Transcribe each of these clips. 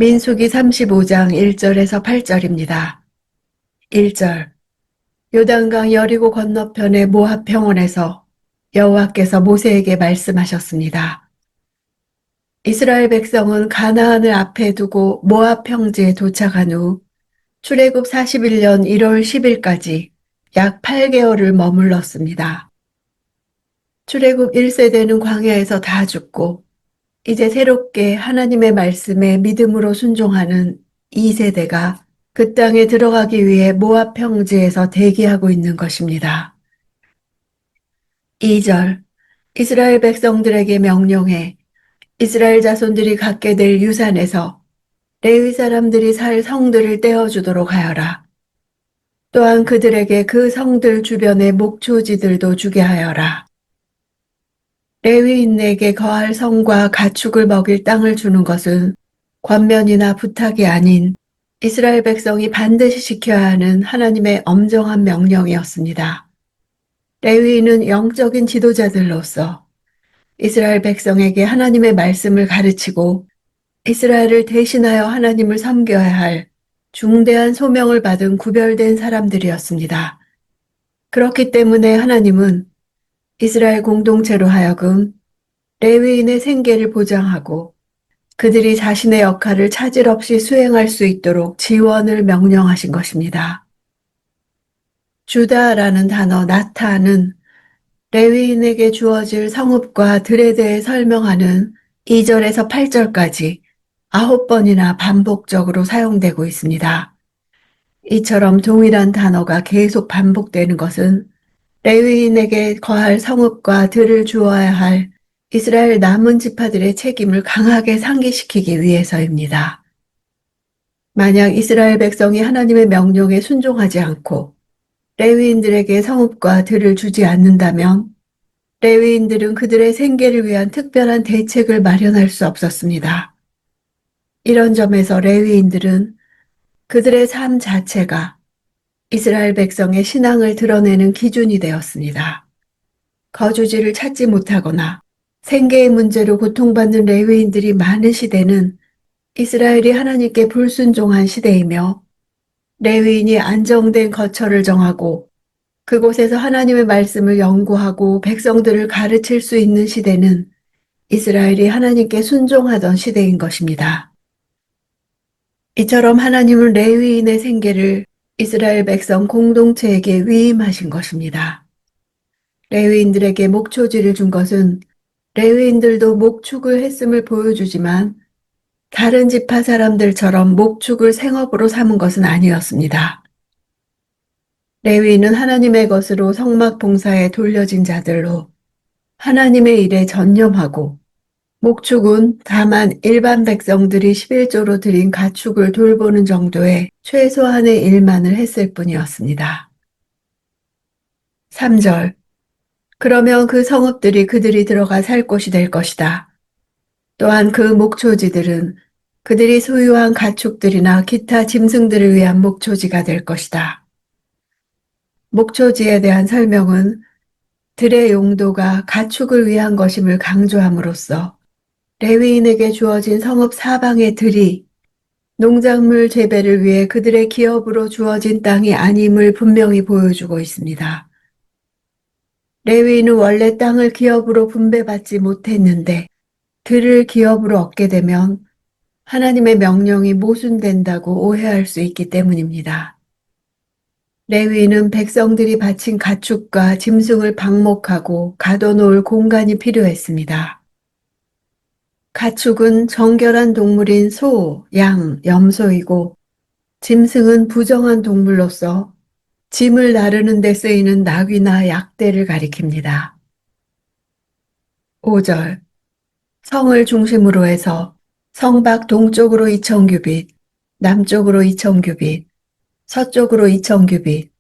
민수기 35장 1절에서 8절입니다. 1절. 요단강 여리고 건너편의 모압 평원에서 여호와께서 모세에게 말씀하셨습니다. 이스라엘 백성은 가나안을 앞에 두고 모압 평지에 도착한 후 출애굽 41년 1월 10일까지 약 8개월을 머물렀습니다. 출애굽 1세대는 광야에서 다 죽고 이제 새롭게 하나님의 말씀에 믿음으로 순종하는 2세대가 그 땅에 들어가기 위해 모압 평지에서 대기하고 있는 것입니다. 2절. 이스라엘 백성들에게 명령해 이스라엘 자손들이 갖게 될 유산에서 레위 사람들이 살 성들을 떼어주도록 하여라. 또한 그들에게 그 성들 주변의 목초지들도 주게 하여라. 레위인에게 거할 성과 가축을 먹일 땅을 주는 것은 권면이나 부탁이 아닌 이스라엘 백성이 반드시 지켜야 하는 하나님의 엄정한 명령이었습니다. 레위인은 영적인 지도자들로서 이스라엘 백성에게 하나님의 말씀을 가르치고 이스라엘을 대신하여 하나님을 섬겨야 할 중대한 소명을 받은 구별된 사람들이었습니다. 그렇기 때문에 하나님은 이스라엘 공동체로 하여금 레위인의 생계를 보장하고 그들이 자신의 역할을 차질 없이 수행할 수 있도록 지원을 명령하신 것입니다. 주다라는 단어 나타는 레위인에게 주어질 성읍과 들에 대해 설명하는 2절에서 8절까지 9번이나 반복적으로 사용되고 있습니다. 이처럼 동일한 단어가 계속 반복되는 것은 레위인에게 거할 성읍과 들을 주어야 할 이스라엘 남은 지파들의 책임을 강하게 상기시키기 위해서입니다. 만약 이스라엘 백성이 하나님의 명령에 순종하지 않고 레위인들에게 성읍과 들을 주지 않는다면 레위인들은 그들의 생계를 위한 특별한 대책을 마련할 수 없었습니다. 이런 점에서 레위인들은 그들의 삶 자체가 이스라엘 백성의 신앙을 드러내는 기준이 되었습니다. 거주지를 찾지 못하거나 생계의 문제로 고통받는 레위인들이 많은 시대는 이스라엘이 하나님께 불순종한 시대이며 레위인이 안정된 거처를 정하고 그곳에서 하나님의 말씀을 연구하고 백성들을 가르칠 수 있는 시대는 이스라엘이 하나님께 순종하던 시대인 것입니다. 이처럼 하나님은 레위인의 생계를 이스라엘 백성 공동체에게 위임하신 것입니다. 레위인들에게 목초지를 준 것은 레위인들도 목축을 했음을 보여주지만 다른 지파 사람들처럼 목축을 생업으로 삼은 것은 아니었습니다. 레위인은 하나님의 것으로 성막 봉사에 돌려진 자들로 하나님의 일에 전념하고 목축은 다만 일반 백성들이 11조로 드린 가축을 돌보는 정도의 최소한의 일만을 했을 뿐이었습니다. 3절. 그러면 그 성읍들이 그들이 들어가 살 곳이 될 것이다. 또한 그 목초지들은 그들이 소유한 가축들이나 기타 짐승들을 위한 목초지가 될 것이다. 목초지에 대한 설명은 들의 용도가 가축을 위한 것임을 강조함으로써 레위인에게 주어진 성읍 사방의 들이 농작물 재배를 위해 그들의 기업으로 주어진 땅이 아님을 분명히 보여주고 있습니다. 레위인은 원래 땅을 기업으로 분배받지 못했는데 들을 기업으로 얻게 되면 하나님의 명령이 모순된다고 오해할 수 있기 때문입니다. 레위인은 백성들이 바친 가축과 짐승을 방목하고 가둬놓을 공간이 필요했습니다. 가축은 정결한 동물인 소, 양, 염소이고 짐승은 부정한 동물로서 짐을 나르는 데 쓰이는 나귀나 약대를 가리킵니다. 5절. 성을 중심으로 해서 성 밖 동쪽으로 2000규빗, 남쪽으로 2000규빗, 서쪽으로 2000규빗,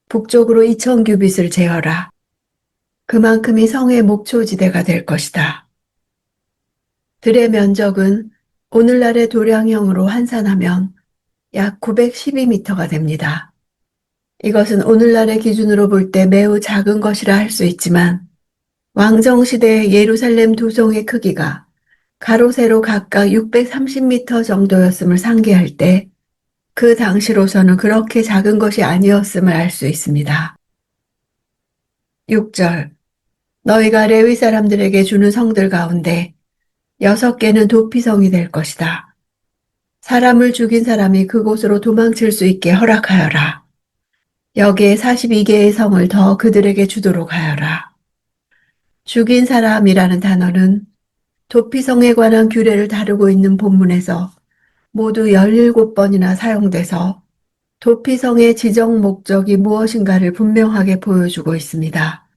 북쪽으로 2000규빗을 재어라. 그만큼이 성의 목초지대가 될 것이다. 들의 면적은 오늘날의 도량형으로 환산하면 약 912m가 됩니다. 이것은 오늘날의 기준으로 볼 때 매우 작은 것이라 할 수 있지만 왕정시대의 예루살렘 도성의 크기가 가로 세로 각각 630m 정도였음을 상기할 때 그 당시로서는 그렇게 작은 것이 아니었음을 알 수 있습니다. 6절 너희가 레위 사람들에게 주는 성들 가운데 6개는 도피성이 될 것이다. 사람을 죽인 사람이 그곳으로 도망칠 수 있게 허락하여라. 여기에 42개의 성을 더 그들에게 주도록 하여라. 죽인 사람이라는 단어는 도피성에 관한 규례를 다루고 있는 본문에서 모두 17번이나 사용돼서 도피성의 지정 목적이 무엇인가를 분명하게 보여주고 있습니다.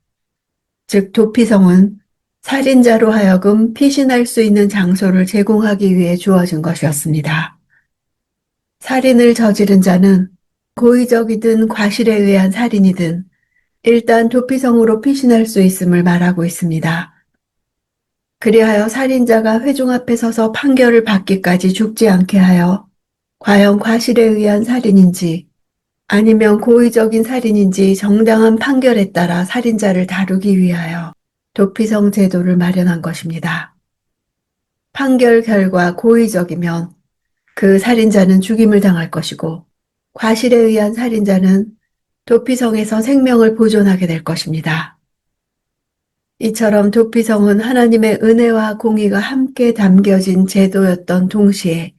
즉 도피성은 살인자로 하여금 피신할 수 있는 장소를 제공하기 위해 주어진 것이었습니다. 살인을 저지른 자는 고의적이든 과실에 의한 살인이든 일단 도피성으로 피신할 수 있음을 말하고 있습니다. 그리하여 살인자가 회중 앞에 서서 판결을 받기까지 죽지 않게 하여 과연 과실에 의한 살인인지 아니면 고의적인 살인인지 정당한 판결에 따라 살인자를 다루기 위하여 도피성 제도를 마련한 것입니다. 판결 결과 고의적이면 그 살인자는 죽임을 당할 것이고 과실에 의한 살인자는 도피성에서 생명을 보존하게 될 것입니다. 이처럼 도피성은 하나님의 은혜와 공의가 함께 담겨진 제도였던 동시에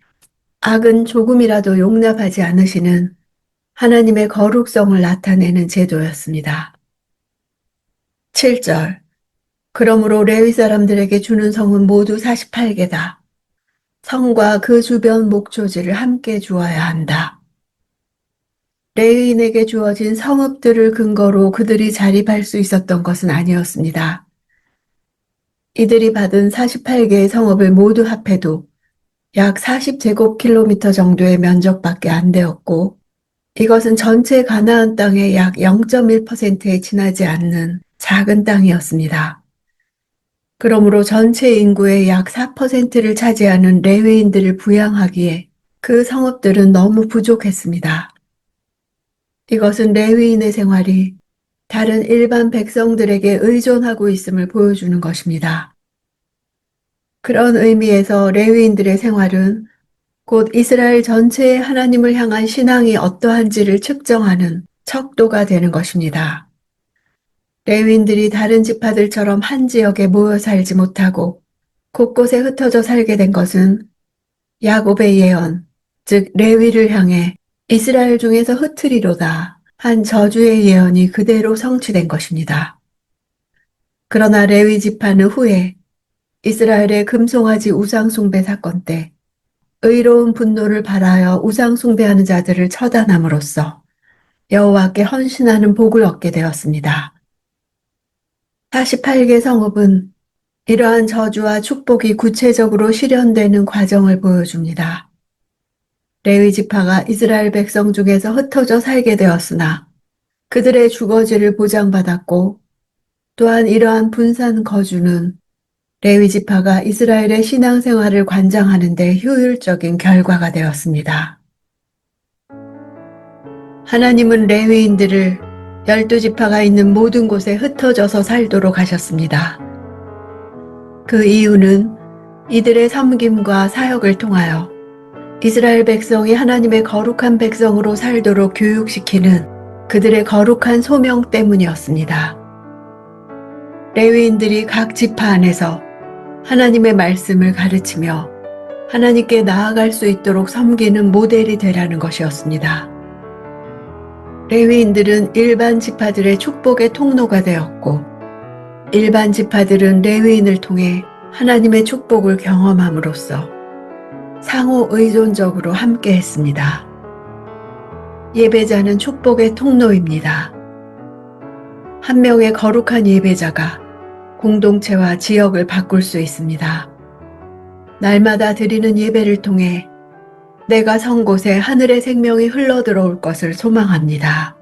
악은 조금이라도 용납하지 않으시는 하나님의 거룩성을 나타내는 제도였습니다. 7절 그러므로 레위 사람들에게 주는 성은 모두 48개다. 성과 그 주변 목초지를 함께 주어야 한다. 레위인에게 주어진 성읍들을 근거로 그들이 자립할 수 있었던 것은 아니었습니다. 이들이 받은 48개의 성읍을 모두 합해도 약 40제곱킬로미터 정도의 면적밖에 안 되었고 이것은 전체 가나안 땅의 약 0.1%에 지나지 않는 작은 땅이었습니다. 그러므로 전체 인구의 약 4%를 차지하는 레위인들을 부양하기에 그 성읍들은 너무 부족했습니다. 이것은 레위인의 생활이 다른 일반 백성들에게 의존하고 있음을 보여주는 것입니다. 그런 의미에서 레위인들의 생활은 곧 이스라엘 전체의 하나님을 향한 신앙이 어떠한지를 측정하는 척도가 되는 것입니다. 레위인들이 다른 지파들처럼 한 지역에 모여 살지 못하고 곳곳에 흩어져 살게 된 것은 야곱의 예언, 즉 레위를 향해 이스라엘 중에서 흩으리로다 한 저주의 예언이 그대로 성취된 것입니다. 그러나 레위 지파는 후에 이스라엘의 금송아지 우상숭배 사건 때 의로운 분노를 발하여 우상숭배하는 자들을 처단함으로써 여호와께 헌신하는 복을 얻게 되었습니다. 48개 성읍은 이러한 저주와 축복이 구체적으로 실현되는 과정을 보여줍니다. 레위 지파가 이스라엘 백성 중에서 흩어져 살게 되었으나 그들의 주거지를 보장받았고 또한 이러한 분산 거주는 레위 지파가 이스라엘의 신앙생활을 관장하는 데 효율적인 결과가 되었습니다. 하나님은 레위인들을 12지파가 있는 모든 곳에 흩어져서 살도록 하셨습니다. 그 이유는 이들의 섬김과 사역을 통하여 이스라엘 백성이 하나님의 거룩한 백성으로 살도록 교육시키는 그들의 거룩한 소명 때문이었습니다. 레위인들이 각 지파 안에서 하나님의 말씀을 가르치며 하나님께 나아갈 수 있도록 섬기는 모델이 되라는 것이었습니다. 레위인들은 일반 지파들의 축복의 통로가 되었고 일반 지파들은 레위인을 통해 하나님의 축복을 경험함으로써 상호 의존적으로 함께 했습니다. 예배자는 축복의 통로입니다. 한 명의 거룩한 예배자가 공동체와 지역을 바꿀 수 있습니다. 날마다 드리는 예배를 통해 내가 선 곳에 하늘의 생명이 흘러들어올 것을 소망합니다.